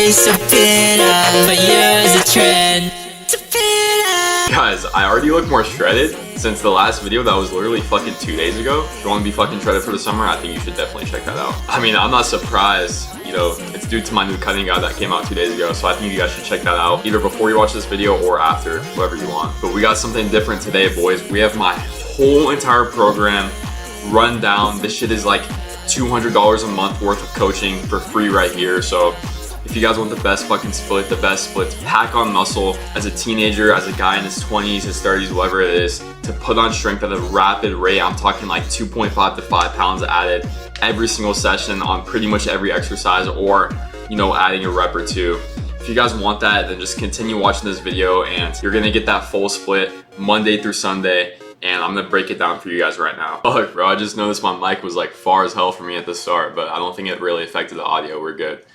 be so bitter, but yours a trend. Guys, I already look more shredded since the last video that was literally fucking 2 days ago. If you want to be fucking shredded for the summer, I think you should definitely check that out. I mean, I'm not surprised, you know, it's due to my new cutting guide that came out 2 days ago, so I think you guys should check that out either before you watch this video or after, whatever you want. But we got something different today, boys. We have my whole entire program run down. This shit is like $200 a month worth of coaching for free right here. So if you guys want the best fucking split, the best split to pack on muscle as a teenager, as a guy in his 20s, his 30s, whatever it is, to put on strength at a rapid rate, I'm talking like 2.5 to 5 pounds added every single session on pretty much every exercise, or, you know, adding a rep or two. If you guys want that, then just continue watching this video and you're gonna get that full split Monday through Sunday. And I'm gonna break it down for you guys right now. Look, bro, I just noticed my mic was like far as hell for me at the start, but I don't think it really affected the audio. We're good.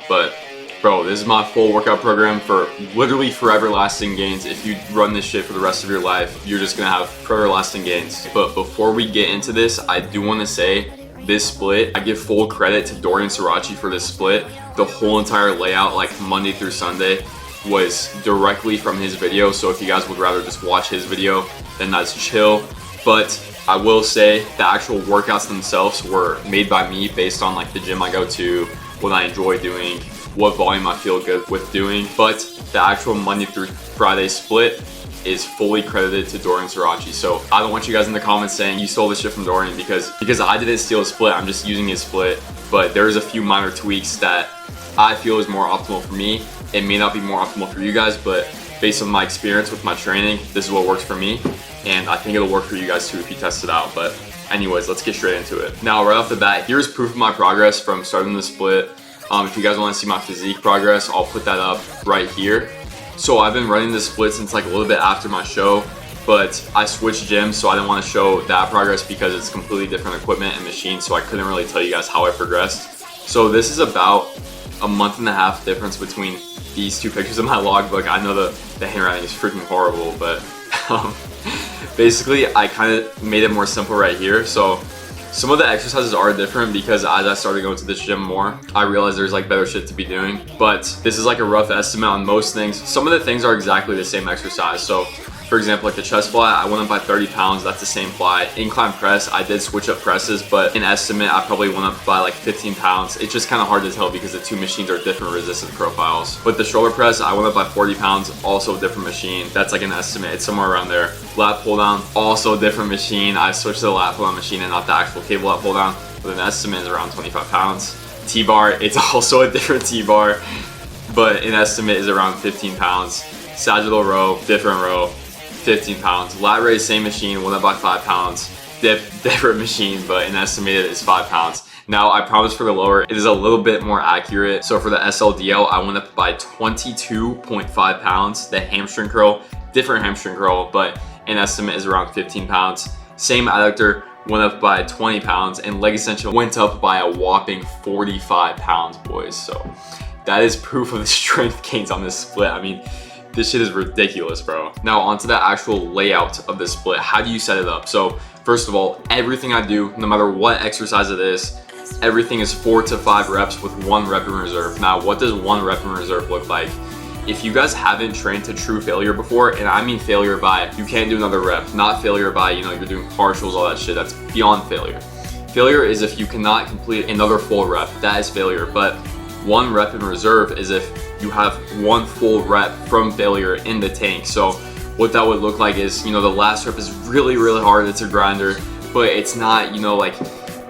But bro, this is my full workout program for literally forever lasting gains. If you run this shit for the rest of your life, you're just gonna have forever lasting gains. But before we get into this, I do wanna say this split, I give full credit to Dorian Sirachi for this split. The whole entire layout, like Monday through Sunday, was directly from his video. So if you guys would rather just watch his video, then that's chill. But I will say the actual workouts themselves were made by me based on like the gym I go to, what I enjoy doing, what volume I feel good with doing. But the actual Monday through Friday split is fully credited to Dorian Sirachi. So I don't want you guys in the comments saying you stole this shit from Dorian, because I didn't steal his split. I'm just using his split. But there's a few minor tweaks that I feel is more optimal for me. It may not be more optimal for you guys, but based on my experience with my training, this is what works for me. And I think it'll work for you guys too if you test it out. But anyways, let's get straight into it. Now, right off the bat, here's proof of my progress from starting the split. If you guys want to see my physique progress, I'll put that up right here. So I've been running this split since like a little bit after my show, but I switched gyms, so I didn't want to show that progress because it's completely different equipment and machine, so I couldn't really tell you guys how I progressed. So this is about a month and a half difference between these two pictures of my logbook. I know the handwriting is freaking horrible, but basically I kind of made it more simple right here. So some of the exercises are different because as I started going to this gym more, I realized there's like better shit to be doing. But this is like a rough estimate on most things. Some of the things are exactly the same exercise. So for example, like the chest fly, I went up by 30 pounds. That's the same fly. Incline press, I did switch up presses, but in estimate, I probably went up by like 15 pounds. It's just kind of hard to tell because the two machines are different resistance profiles. With the shoulder press, I went up by 40 pounds, also a different machine. That's like an estimate. It's somewhere around there. Lat pull down, also a different machine. I switched to the lat pull down machine and not the actual cable lat pull down, but an estimate is around 25 pounds. T-bar, it's also a different T-bar, but an estimate is around 15 pounds. Sagittal row, different row, 15 pounds. Lat raise, same machine, went up by 5 pounds. Different machine, but an estimated is 5 pounds. Now, I promise for the lower, it is a little bit more accurate. So for the SLDL, I went up by 22.5 pounds. The hamstring curl, different hamstring curl, but an estimate is around 15 pounds. Same adductor, went up by 20 pounds, and leg extension went up by a whopping 45 pounds, boys. So that is proof of the strength gains on this split. I mean, this shit is ridiculous, bro. Now onto the actual layout of the split. How do you set it up? So first of all, everything I do, no matter what exercise it is, everything is 4 to 5 reps with 1 rep in reserve. Now, what does 1 rep in reserve look like? If you guys haven't trained to true failure before, and I mean failure by you can't do another rep, not failure by, you know, you're doing partials, all that shit, that's beyond failure. Failure is if you cannot complete another full rep, that is failure. But 1 rep in reserve is if you have 1 full rep from failure in the tank. So what that would look like is, you know, the last rep is really, really hard. It's a grinder, but it's not, you know, like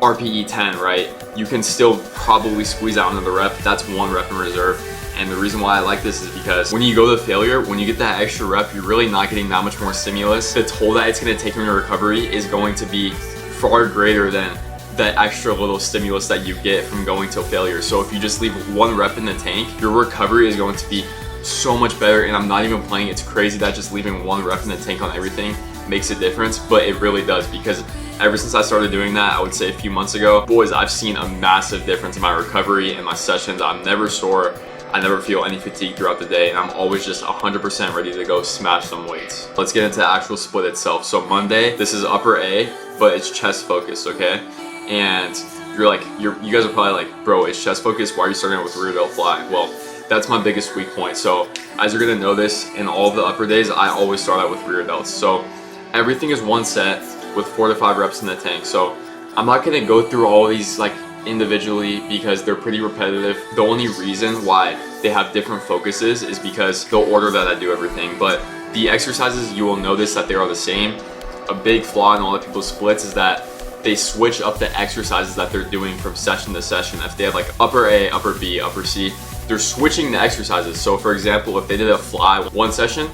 RPE 10, right? You can still probably squeeze out another rep. That's 1 rep in reserve. And the reason why I like this is because when you go to failure, when you get that extra rep, you're really not getting that much more stimulus. The toll that it's gonna take on your recovery is going to be far greater than that extra little stimulus that you get from going to failure. So if you just leave 1 rep in the tank, your recovery is going to be so much better. And I'm not even playing. It's crazy that just leaving 1 rep in the tank on everything makes a difference, but it really does, because ever since I started doing that, I would say a few months ago, boys, I've seen a massive difference in my recovery and my sessions. I'm never sore. I never feel any fatigue throughout the day, and I'm always just 100% ready to go smash some weights. Let's get into the actual split itself. So Monday, this is upper A, but it's chest focused, okay? And you guys are probably like, bro, it's chest focused, why are you starting with rear delt fly? Well, That's my biggest weak point. So as you're gonna notice, in all of the upper days, I always start out with rear delts. So everything is one set with 4 to 5 reps in the tank. So I'm not gonna go through all these like individually because they're pretty repetitive. The only reason why they have different focuses is because the order that I do everything. But the exercises, you will notice that they are the same. A big flaw in a lot of people's splits is that they switch up the exercises that they're doing from session to session. If they have like upper A, upper B, upper C, they're switching the exercises. So for example, if they did a fly one session,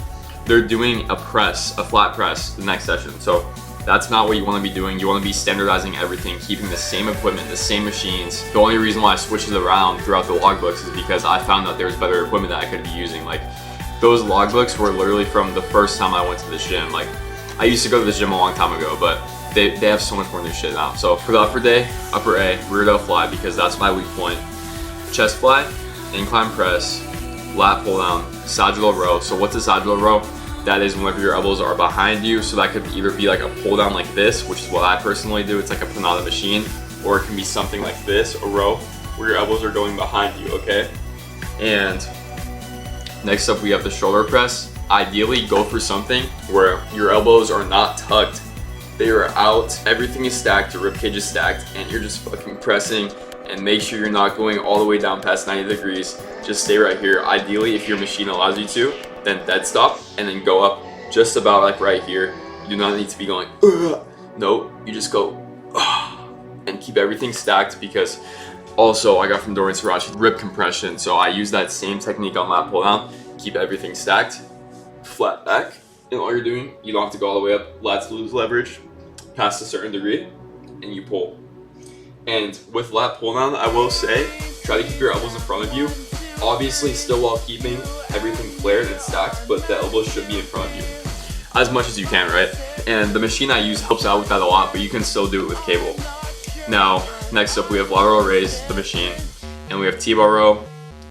they're doing a press, a flat press the next session. So that's not what you want to be doing. You want to be standardizing everything, keeping the same equipment, the same machines. The only reason why I switched it around throughout the logbooks is because I found that there was better equipment that I could be using. Like those logbooks were literally from the first time I went to the gym. Like I used to go to the gym a long time ago, but they have so much more new shit now. So for the upper day, upper A, rear delt fly, because that's my weak point. Chest fly, incline press, lat pull down, sagittal row. So what's a sagittal row? That is whenever your elbows are behind you. So that could either be like a pull down like this, which is what I personally do. It's like a Panada machine, or it can be something like this, a row where your elbows are going behind you, okay? And next up we have the shoulder press. Ideally go for something where your elbows are not tucked. They are out, everything is stacked, your ribcage is stacked, and you're just fucking pressing. And make sure you're not going all the way down past 90 degrees. Just stay right here. Ideally, if your machine allows you to, then dead stop and then go up just about like right here. You do not need to be going, ugh. No, you just go, ugh, and keep everything stacked, because also I got from Dorian Sarachi rib compression. So I use that same technique on lat pull down. Keep everything stacked, flat back. And all you're doing, you don't have to go all the way up. Lats lose leverage past a certain degree and you pull. And with lat pull down, I will say, try to keep your elbows in front of you. Obviously, still while keeping everything flared and stacked, but the elbows should be in front of you as much as you can, right? And the machine I use helps out with that a lot, but you can still do it with cable. Now, next up, we have lateral raise, the machine, and we have T-bar row,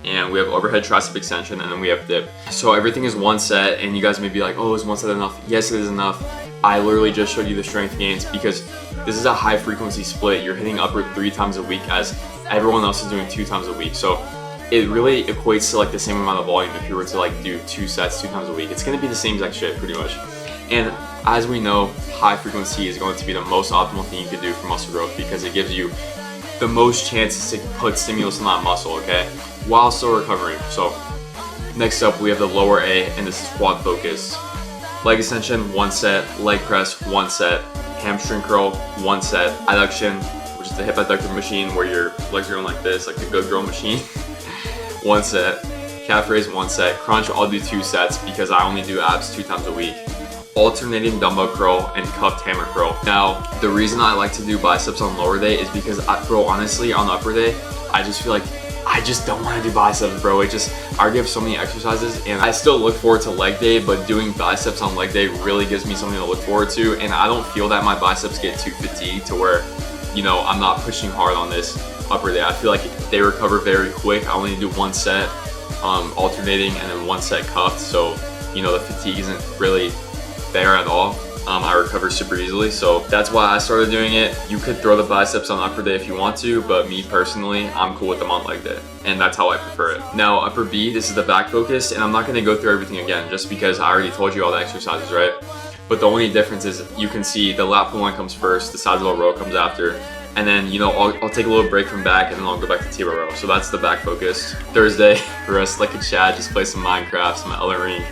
and we have overhead tricep extension, and then we have dip. So everything is one set, and you guys may be like, oh, is one set enough? Yes, it is enough. I literally just showed you the strength gains because this is a high frequency split. You're hitting upper 3 times a week as everyone else is doing 2 times a week. So it really equates to like the same amount of volume if you were to like do 2 sets 2 times a week. It's gonna be the same exact shit pretty much. And as we know, high frequency is going to be the most optimal thing you can do for muscle growth because it gives you the most chances to put stimulus on that muscle, okay? While still recovering. So next up we have the lower A, and this is quad focus. Leg extension, 1 set, leg press, 1 set, hamstring curl, 1 set, adduction, which is the hip adductor machine where your legs are going like this, like the good girl machine, 1 set, calf raise, 1 set, crunch, I'll do 2 sets because I only do abs 2 times a week, alternating dumbbell curl and cupped hammer curl. Now, the reason I like to do biceps on lower day is because, bro, honestly, on upper day, I just feel like I just don't want to do biceps, bro. I already have so many exercises, and I still look forward to leg day, but doing biceps on leg day really gives me something to look forward to, and I don't feel that my biceps get too fatigued to where, you know, I'm not pushing hard on this upper day. I feel like they recover very quick. I only do 1 set alternating and then 1 set cuffed, so, you know, the fatigue isn't really there at all. I recover super easily, so that's why I started doing it. You could throw the biceps on upper day if you want to, but me personally, I'm cool with them on leg day, and that's how I prefer it. Now, upper B, this is the back focus, and I'm not gonna go through everything again just because I already told you all the exercises, right? But the only difference is you can see the lat pull line comes first, the sagittal row comes after, and then, you know, I'll take a little break from back and then I'll go back to T-bar row. So that's the back focus. Thursday, rest like a Chad, just play some Minecraft, some Elden Ring,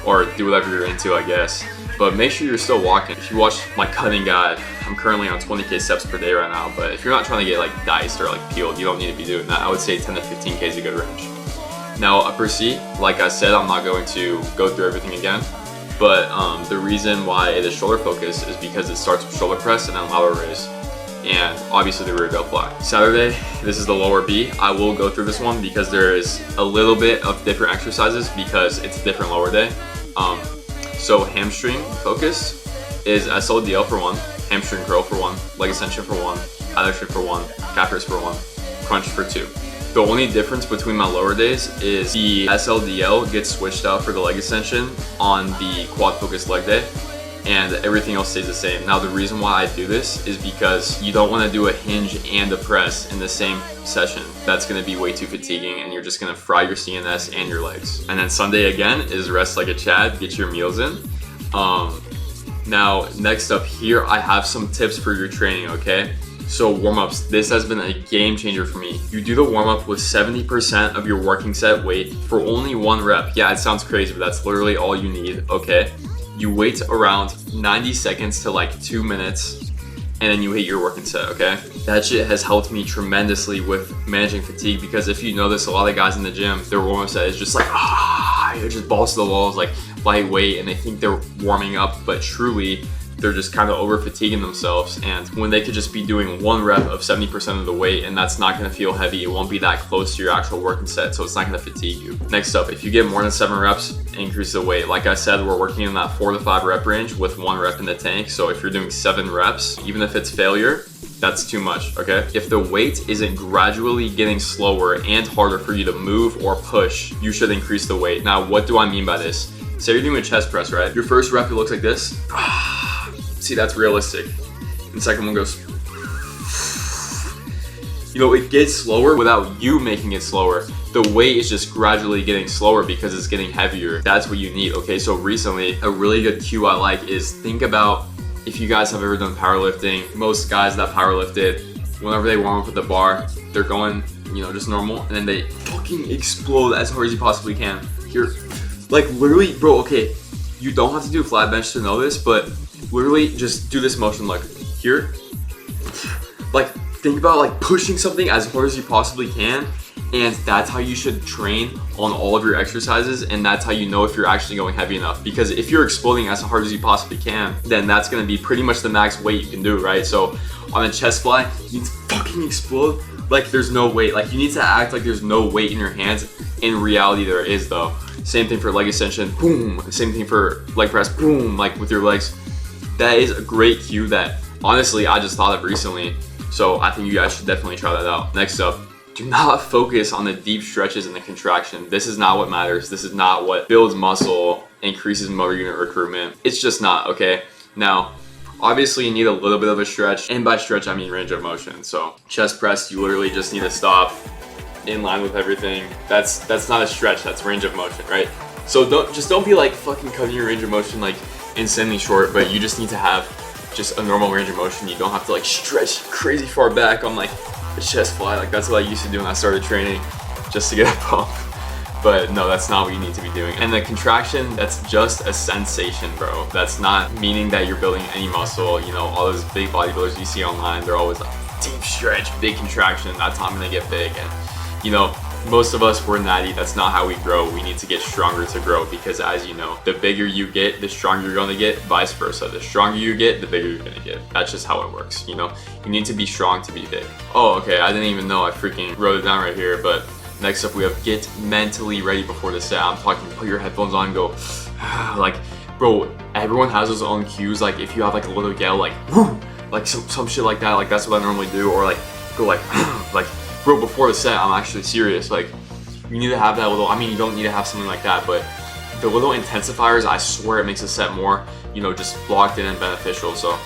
or do whatever you're into, I guess. But make sure you're still walking. If you watch my cutting guide, I'm currently on 20K steps per day right now, but if you're not trying to get like diced or like peeled, you don't need to be doing that. I would say 10 to 15K is a good range. Now upper C, like I said, I'm not going to go through everything again, but the reason why it is shoulder focus is because it starts with shoulder press and then lateral raise, and obviously the rear delt fly. Saturday, this is the lower B. I will go through this one because there is a little bit of different exercises because it's a different lower day. So hamstring focus is SLDL for 1, hamstring curl for 1, leg extension for 1, adduction for 1, calf raise for 1, crunch for 2. The only difference between my lower days is the SLDL gets switched out for the leg extension on the quad focus leg day, and everything else stays the same. Now the reason why I do this is because you don't want to do a hinge and a press in the same session. That's going to be way too fatiguing, and you're just going to fry your CNS and your legs. And then Sunday again is rest like a Chad, get your meals in. Now next up here, I have some tips for your training, okay? So warm-ups, this has been a game changer for me. You do the warm-up with 70% of your working set weight for only 1 rep. Yeah, it sounds crazy, but that's literally all you need, okay? You wait around 90 seconds to like 2 minutes, and then you hit your working set, okay? That shit has helped me tremendously with managing fatigue, because if you notice, a lot of guys in the gym, their warm-up set is just like, it just balls to the walls, like lightweight, and they think they're warming up, but truly, they're just kind of over fatiguing themselves. And when they could just be doing 1 rep of 70% of the weight, and that's not going to feel heavy, it won't be that close to your actual working set, so it's not going to fatigue you. Next up, if you get more than 7 reps, increase the weight. Like I said, we're working in that 4 to 5 rep range with 1 rep in the tank. So if you're doing 7 reps, even if it's failure, that's too much, okay? If the weight isn't gradually getting slower and harder for you to move or push, you should increase the weight. Now, what do I mean by this? Say you're doing a chest press, right? Your first rep, it looks like this. See, that's realistic. And the second one goes, you know, it gets slower without you making it slower. The weight is just gradually getting slower because it's getting heavier. That's what you need, okay? So recently, a really good cue I like is think about, if you guys have ever done powerlifting, most guys that powerlifted, whenever they warm up with the bar, they're going, you know, just normal, and then they fucking explode as hard as you possibly can. Here, like literally, bro, okay, you don't have to do flat bench to know this, but literally just do this motion like here. Like think about like pushing something as hard as you possibly can, and that's how you should train on all of your exercises, and that's how you know if you're actually going heavy enough. Because if you're exploding as hard as you possibly can, then that's going to be pretty much the max weight you can do, right? So on a chest fly, you need to fucking explode like there's no weight. Like you need to act like there's no weight in your hands. In reality, there is though. Same thing for leg extension, boom. Same thing for leg press, boom, like with your legs. That is a great cue that honestly I just thought of recently, so I think you guys should definitely try that out. Next up, do not focus on the deep stretches and the contraction. This is not what matters. This is not what builds muscle, increases motor unit recruitment. It's just not, okay? Now, obviously you need a little bit of a stretch, and by stretch I mean range of motion. So chest press, you literally just need to stop in line with everything. That's not a stretch, that's range of motion, right? So don't be like fucking cutting your range of motion like insanely short, but you just need to have just a normal range of motion. You don't have to like stretch crazy far back on like a chest fly. Like that's what I used to do when I started training just to get a pump. But no, that's not what you need to be doing. And the contraction, that's just a sensation, bro. That's not meaning that you're building any muscle. You know, all those big bodybuilders you see online, they're always like deep stretch, big contraction, that's how I'm gonna get big. And you know, most of us, we're natty. That's not how we grow. We need to get stronger to grow, because as you know, the bigger you get, the stronger you're gonna get, vice versa. The stronger you get, the bigger you're gonna get. That's just how it works, you know? You need to be strong to be big. Oh, okay, I didn't even know I freaking wrote it down right here, but next up we have get mentally ready before the set. I'm talking put your headphones on and go, like, bro, everyone has his own cues. Like if you have like a little yell, like, whoo, like some shit like that, like that's what I normally do, or like go like, like, bro, before the set, I'm actually serious. Like, you need to have that little, I mean, you don't need to have something like that, but the little intensifiers, I swear it makes the set more, you know, just locked in and beneficial. So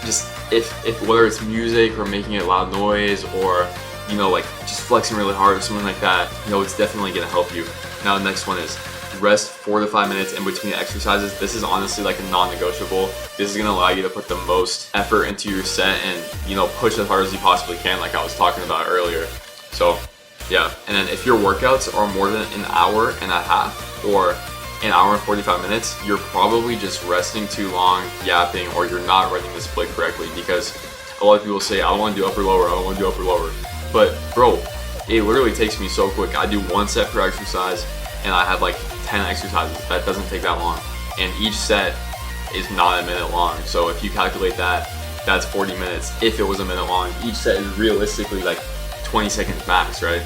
just if whether it's music or making it loud noise, or, you know, like just flexing really hard or something like that, you know, it's definitely gonna help you. Now, the next one is rest 4 to 5 minutes in between the exercises. This is honestly like a non-negotiable. This is gonna allow you to put the most effort into your set and, you know, push as hard as you possibly can, like I was talking about earlier. So yeah, and then if your workouts are more than an hour and a half or an hour and 45 minutes, you're probably just resting too long, yapping, or you're not running the split correctly, because a lot of people say, I don't want to do upper lower, I don't want to do upper lower. But bro, it literally takes me so quick. I do 1 set per exercise and I have like 10 exercises. That doesn't take that long. And each set is not a minute long. So if you calculate that, that's 40 minutes. If it was a minute long, each set is realistically like 20 seconds max, right?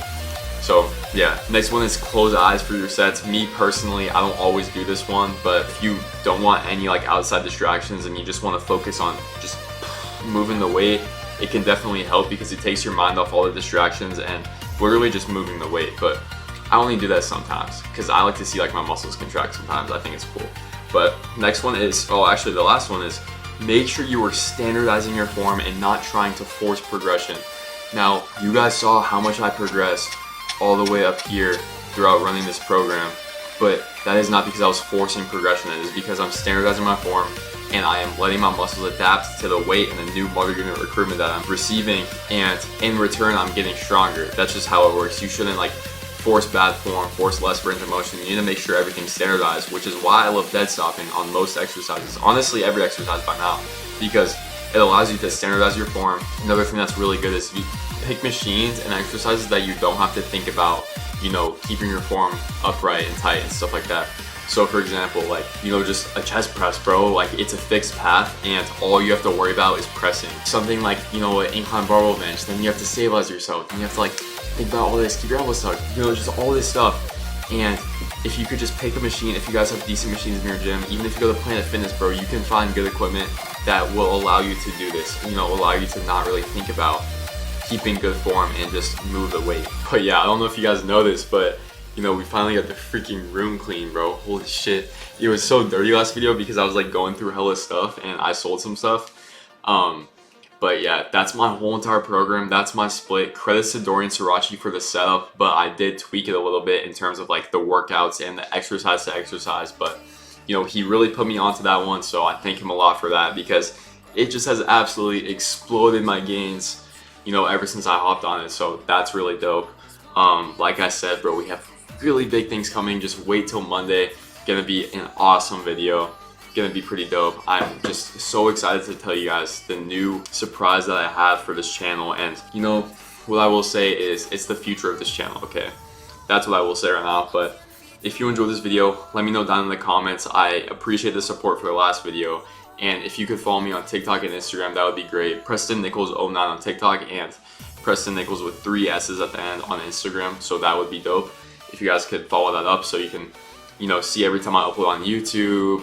So yeah, next one is close eyes for your sets. Me personally, I don't always do this one, but if you don't want any like outside distractions and you just want to focus on just moving the weight, it can definitely help because it takes your mind off all the distractions and literally just moving the weight. But I only do that sometimes because I like to see like my muscles contract sometimes. I think it's cool. But next one is, oh, actually the last one is, make sure you are standardizing your form and not trying to force progression. Now, you guys saw how much I progressed all the way up here throughout running this program, but that is not because I was forcing progression. It is because I'm standardizing my form and I am letting my muscles adapt to the weight and the new motor unit recruitment that I'm receiving, and in return I'm getting stronger. That's just how it works. You shouldn't like force bad form, force less range of motion. You need to make sure everything's standardized, which is why I love dead stopping on most exercises. Honestly, every exercise by now, because it allows you to standardize your form. Another thing that's really good is you pick machines and exercises that you don't have to think about, you know, keeping your form upright and tight and stuff like that. So for example, like, you know, just a chest press, bro, like it's a fixed path and all you have to worry about is pressing. Something like, you know, an incline barbell bench, then you have to stabilize yourself, and you have to like think about all this, keep your elbows tucked, you know, just all this stuff. And if you could just pick a machine, if you guys have decent machines in your gym, even if you go to Planet Fitness, bro, you can find good equipment that will allow you to do this, you know, allow you to not really think about keeping good form and just move the weight. But yeah, I don't know if you guys know this, but you know, we finally got the freaking room clean, bro. Holy shit. It was so dirty last video because I was like going through hella stuff and I sold some stuff. But yeah, that's my whole entire program. That's my split. Credits to Dorian Sirachi for the setup, but I did tweak it a little bit in terms of like the workouts and the exercise to exercise. But you know, he really put me onto that one, so I thank him a lot for that because it just has absolutely exploded my gains, you know, ever since I hopped on it. So that's really dope. Like I said, bro, we have really big things coming. Just wait till Monday. Gonna be an awesome video. Gonna be pretty dope. I'm just so excited to tell you guys the new surprise that I have for this channel. And you know, what I will say is it's the future of this channel, okay? That's what I will say right now. But if you enjoyed this video, let me know down in the comments. I appreciate the support for the last video. And if you could follow me on TikTok and Instagram, that would be great. Preston Nichols 09 on TikTok and Preston Nichols with 3 S's at the end on Instagram. So that would be dope if you guys could follow that up so you can, you know, see every time I upload on YouTube,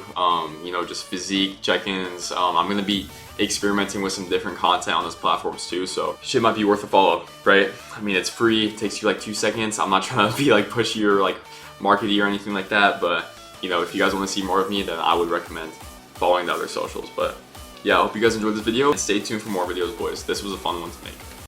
you know, just physique check-ins. I'm gonna be experimenting with some different content on those platforms too, so shit might be worth a follow, right? I mean, it's free, it takes you like 2 seconds. I'm not trying to be like pushy or like markety or anything like that, but you know, if you guys want to see more of me, then I would recommend following the other socials. But yeah, I hope you guys enjoyed this video and stay tuned for more videos, boys. This was a fun one to make.